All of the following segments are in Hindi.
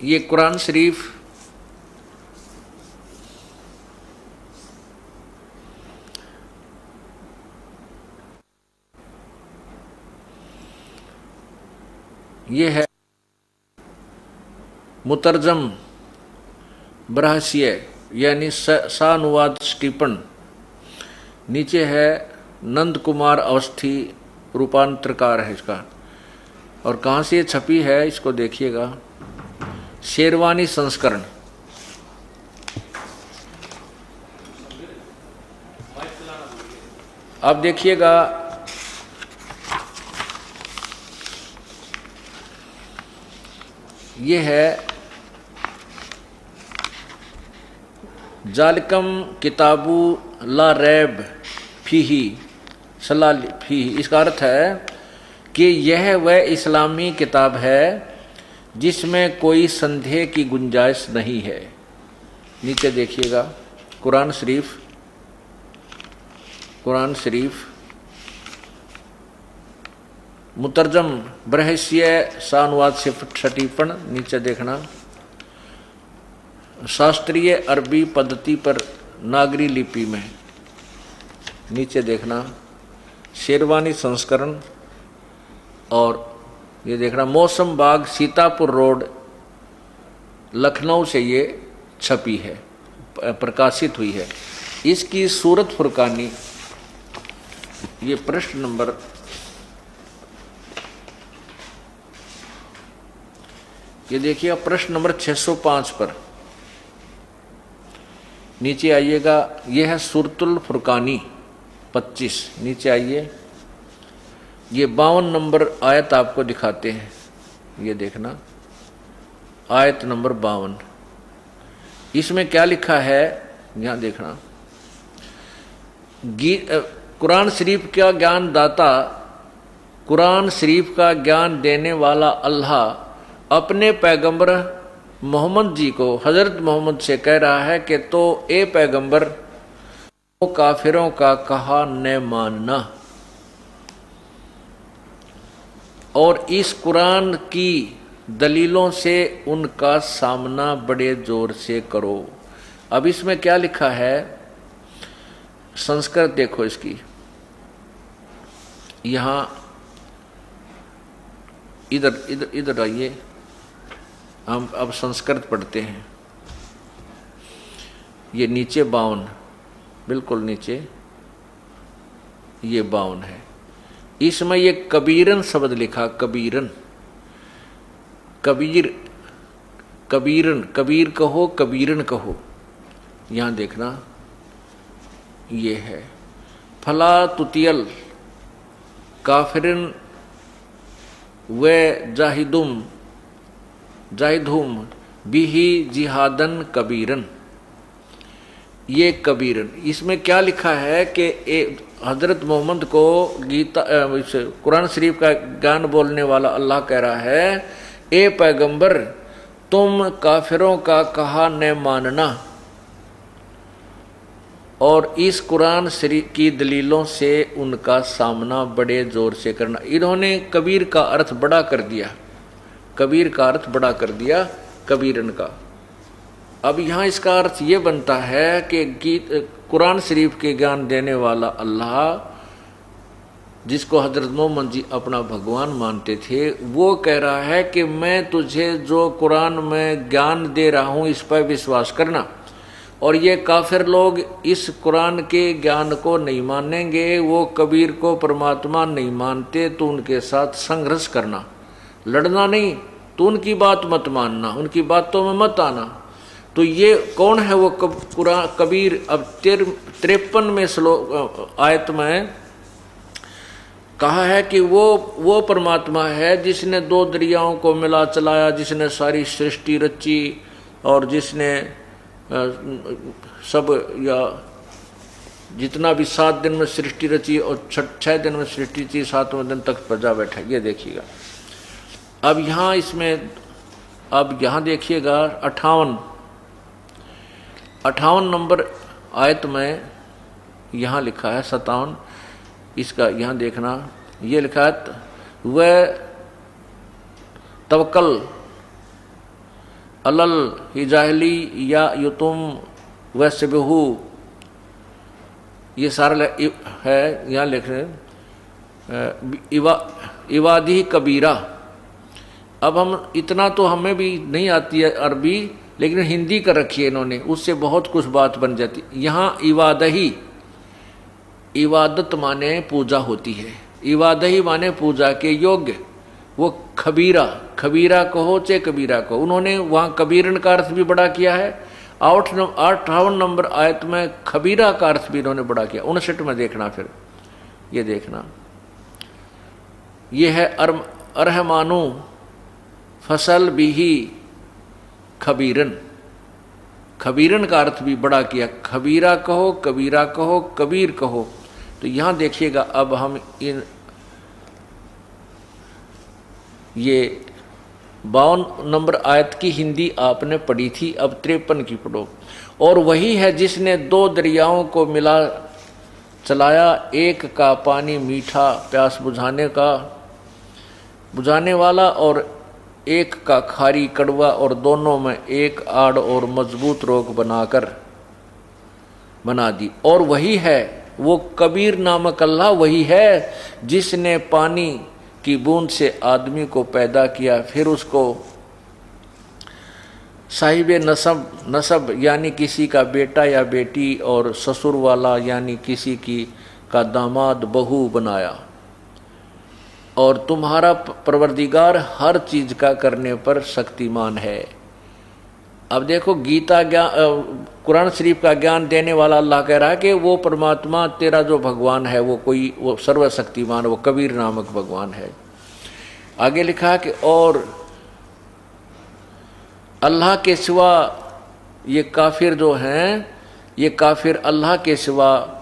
ये कुरान शरीफ ये है मुतरजम बरहसिय यानी सानुवाद स्टीपन। नीचे है नंद कुमार अवस्थी रूपांतरकार है इसका। और कहाँ से ये छपी है इसको देखिएगा, शेरवानी संस्करण। अब देखिएगा ये है जालिकम किताबु ला रैब फीही सला फीही। इसका अर्थ है कि यह वह इस्लामी किताब है जिसमें कोई संदेह की गुंजाइश नहीं है। नीचे देखिएगा कुरान शरीफ मुतरजम बरहसिय सानुवाद से छटीपन। नीचे देखना शास्त्रीय अरबी पद्धति पर नागरी लिपि में। नीचे देखना शेरवानी संस्करण। और ये देखना मौसम बाग सीतापुर रोड लखनऊ से ये छपी है, प्रकाशित हुई है। इसकी सूरत फुरकानी ये प्रश्न नंबर ये देखिए प्रश्न नंबर 605 पर नीचे आइएगा। यह है सूरतुल फुरकानी 25। नीचे आइए, ये 52 नंबर आयत आपको दिखाते हैं। ये देखना आयत नंबर 52। इसमें क्या लिखा है यहां देखना। कुरान शरीफ का ज्ञान दाता, कुरान शरीफ का ज्ञान देने वाला अल्लाह अपने पैगंबर मोहम्मद जी को हजरत मोहम्मद से कह रहा है कि तो ए पैगंबर वो काफिरों का कहा न मानना और इस कुरान की दलीलों से उनका सामना बड़े जोर से करो। अब इसमें क्या लिखा है, संस्कृत देखो इसकी। यहां इधर इधर इधर आइए, हम अब संस्कृत पढ़ते हैं। ये नीचे 52, बिल्कुल नीचे ये 52 है। इसमें ये कबीरन शब्द लिखा, कबीरन, कबीरन, कबीर कहो कबीरन कहो। यहां देखना ये है फला तुतियल काफिरन व जाहिदुम बिही जिहादन कबीरन। ये कबीरन, इसमें क्या लिखा है कि हजरत मोहम्मद को गीता कुरान शरीफ का ज्ञान बोलने वाला अल्लाह कह रहा है, ए पैगंबर तुम काफिरों का कहा न मानना और इस कुरान शरीफ की दलीलों से उनका सामना बड़े जोर से करना। इन्होंने कबीर का अर्थ बड़ा कर दिया, कबीर का अर्थ बड़ा कर दिया कबीरन का। अब यहाँ इसका अर्थ ये बनता है कि कुरान शरीफ के ज्ञान देने वाला अल्लाह जिसको हजरत मोहम्मद जी अपना भगवान मानते थे, वो कह रहा है कि मैं तुझे जो कुरान में ज्ञान दे रहा हूँ इस पर विश्वास करना। और ये काफिर लोग इस कुरान के ज्ञान को नहीं मानेंगे, वो कबीर को परमात्मा नहीं मानते, तो उनके साथ संघर्ष करना, लड़ना नहीं, तो उनकी बात मत मानना, उनकी बातों में मत आना। तो ये कौन है वो कुरान कबीर? अब 53 में श्लोक आयत में कहा है कि वो परमात्मा है जिसने 2 दरियाओं को मिला चलाया, जिसने सारी सृष्टि रची और जिसने सब या जितना भी 7 दिन में सृष्टि रची और 6 दिन में सृष्टि रची, 7वें दिन तक प्रजा बैठा। ये देखिएगा। अब यहाँ इसमें अब यहाँ देखिएगा 58 नंबर आयत में यहाँ लिखा है 57। इसका यहाँ देखना, ये लिखा है वह तवक्कल अलल हिजाहली या युतुम वैसबहू, ये सारा है यहाँ लिख रहे इवादी कबीरा। अब हम इतना तो हमें भी नहीं आती है अरबी, लेकिन हिंदी कर रखी है इन्होंने, उससे बहुत कुछ बात बन जाती। यहाँ इवादही, इबादत माने पूजा होती है, इवादही माने पूजा के योग्य, वो खबीरा, खबीरा कहो चाहे कबीरा कहो। उन्होंने वहाँ कबीरन का अर्थ भी बड़ा किया है। 58 नंबर आयत में खबीरा का अर्थ भी इन्होंने बड़ा किया। 59 में देखना, फिर ये देखना, ये है अरहमानु फसल बिही खबीरन, खबीरन का अर्थ भी बड़ा किया। खबीरा कहो, कबीरा कहो, कबीर कहो। तो यहां देखिएगा, अब हम इन ये 52 नंबर आयत की हिंदी आपने पढ़ी थी, अब 53 की पढ़ो। और वही है जिसने 2 दरियाओं को मिला चलाया, एक का पानी मीठा प्यास बुझाने वाला, और एक का खारी कड़वा, और दोनों में एक आड़ और मजबूत रोक बना दी। और वही है वो कबीर नामक अल्लाह, वही है जिसने पानी की बूंद से आदमी को पैदा किया, फिर उसको साहिब नसब यानी किसी का बेटा या बेटी, और ससुर वाला यानी किसी की का दामाद बहू बनाया। और तुम्हारा परवरदिगार हर चीज का करने पर शक्तिमान है। अब देखो, गीता ज्ञान, कुरान शरीफ का ज्ञान देने वाला अल्लाह कह रहा है कि वो परमात्मा तेरा जो भगवान है वो सर्वशक्तिमान, वो कबीर नामक भगवान है। आगे लिखा कि और अल्लाह के सिवा ये काफिर जो हैं, ये काफिर अल्लाह के सिवा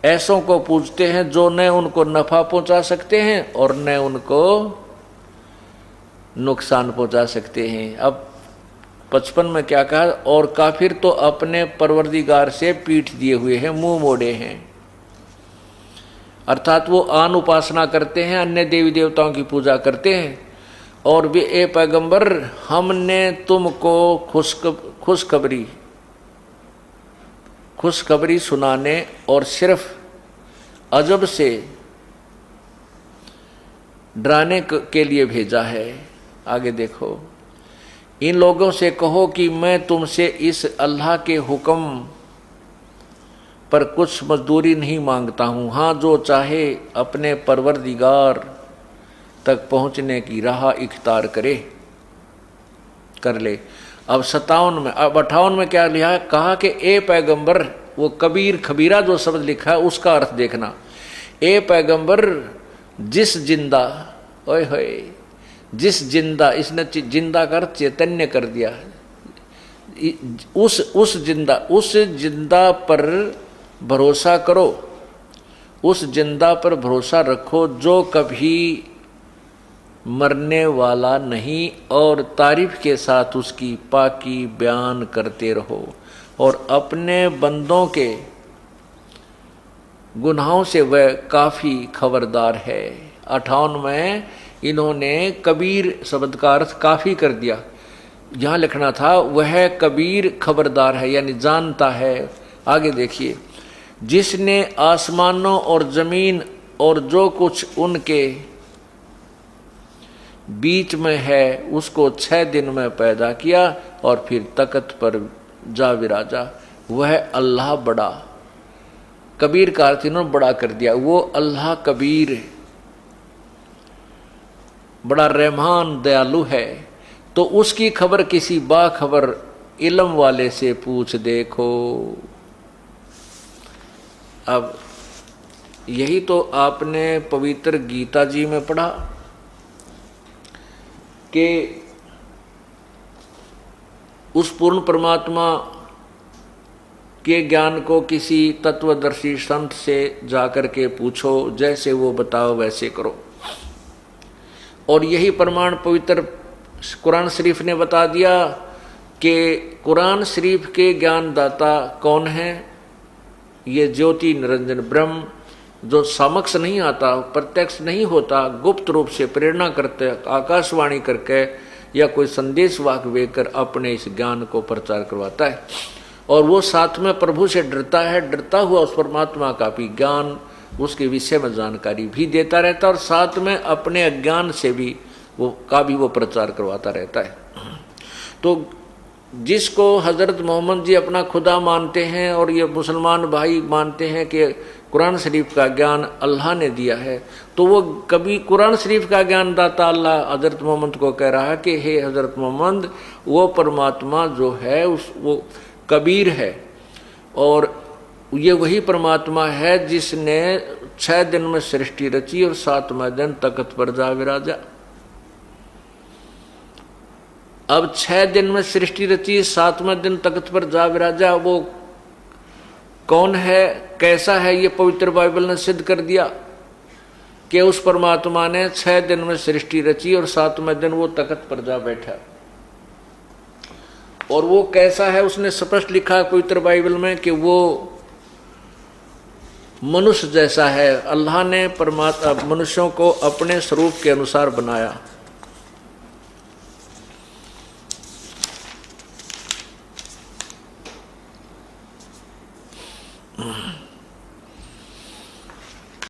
ऐसों को पूजते हैं जो न उनको नफा पहुंचा सकते हैं और न उनको नुकसान पहुंचा सकते हैं। अब 55 में क्या कहा, और काफिर तो अपने परवरदिगार से पीठ दिए हुए हैं, मुंह मोड़े हैं, अर्थात वो आन उपासना करते हैं, अन्य देवी देवताओं की पूजा करते हैं। और वे ए पैगंबर, हमने तुमको खुशखबरी सुनाने और सिर्फ अजब से डराने के लिए भेजा है। आगे देखो, इन लोगों से कहो कि मैं तुमसे इस अल्लाह के हुक्म पर कुछ मजदूरी नहीं मांगता हूँ। हाँ, जो चाहे अपने परवरदिगार तक पहुँचने की राह इख्तियार कर ले। अब 57 में, अब 58 में क्या लिखा, कहा कि ए पैगंबर, वो कबीर खबीरा जो शब्द लिखा है उसका अर्थ देखना। ए पैगंबर, जिस जिंदा, ओए होए, जिस जिंदा, इसने जिंदा का अर्थ चैतन्य कर दिया, उस जिंदा पर भरोसा करो, उस जिंदा पर भरोसा रखो जो कभी मरने वाला नहीं, और तारीफ के साथ उसकी पाकी बयान करते रहो, और अपने बंदों के गुनाहों से वह काफ़ी खबरदार है। 58 में इन्होंने कबीर शब्द का अर्थ काफ़ी कर दिया, यहाँ लिखना था वह कबीर खबरदार है, यानी जानता है। आगे देखिए, जिसने आसमानों और ज़मीन और जो कुछ उनके बीच में है उसको 6 दिन में पैदा किया और फिर तख्त पर जा विराजा। वह अल्लाह बड़ा, कबीर का अर्थ इन्होंने बड़ा कर दिया, वो अल्लाह कबीर बड़ा रहमान दयालु है। तो उसकी खबर किसी बाखबर इल्म वाले से पूछ देखो। अब यही तो आपने पवित्र गीता जी में पढ़ा कि उस पूर्ण परमात्मा के ज्ञान को किसी तत्वदर्शी संत से जाकर के पूछो, जैसे वो बताओ वैसे करो। और यही प्रमाण पवित्र कुरान शरीफ ने बता दिया कि कुरान शरीफ के ज्ञानदाता कौन है। ये ज्योति निरंजन ब्रह्म, जो समक्ष नहीं आता, प्रत्यक्ष नहीं होता, गुप्त रूप से प्रेरणा करते, आकाशवाणी करके या कोई संदेश वाहक देकर अपने इस ज्ञान को प्रचार करवाता है। और वो साथ में प्रभु से डरता है, डरता हुआ उस परमात्मा का भी ज्ञान, उसके विषय में जानकारी भी देता रहता है, और साथ में अपने अज्ञान से भी वो प्रचार करवाता रहता है। तो जिसको हजरत मोहम्मद जी अपना खुदा मानते हैं और ये मुसलमान भाई मानते हैं कि कुरान शरीफ का ज्ञान अल्लाह ने दिया है, तो वो कभी कुरान शरीफ का ज्ञान दाता अल्लाह हजरत मोहम्मद को कह रहा है कि हे हजरत मोहम्मद, वो परमात्मा जो है वो कबीर है, और ये वही परमात्मा है जिसने 6 दिन में सृष्टि रची और 7वें दिन तख्त पर जा विराजा। अब 6 दिन में सृष्टि रची, 7वें दिन तख्त पर जा विराजा, वो कौन है, कैसा है, ये पवित्र बाइबल ने सिद्ध कर दिया कि उस परमात्मा ने 6 दिन में सृष्टि रची और 7वें दिन वो तख्त पर जा बैठा। और वो कैसा है, उसने स्पष्ट लिखा है पवित्र बाइबल में कि वो मनुष्य जैसा है। अल्लाह ने मनुष्यों को अपने स्वरूप के अनुसार बनाया।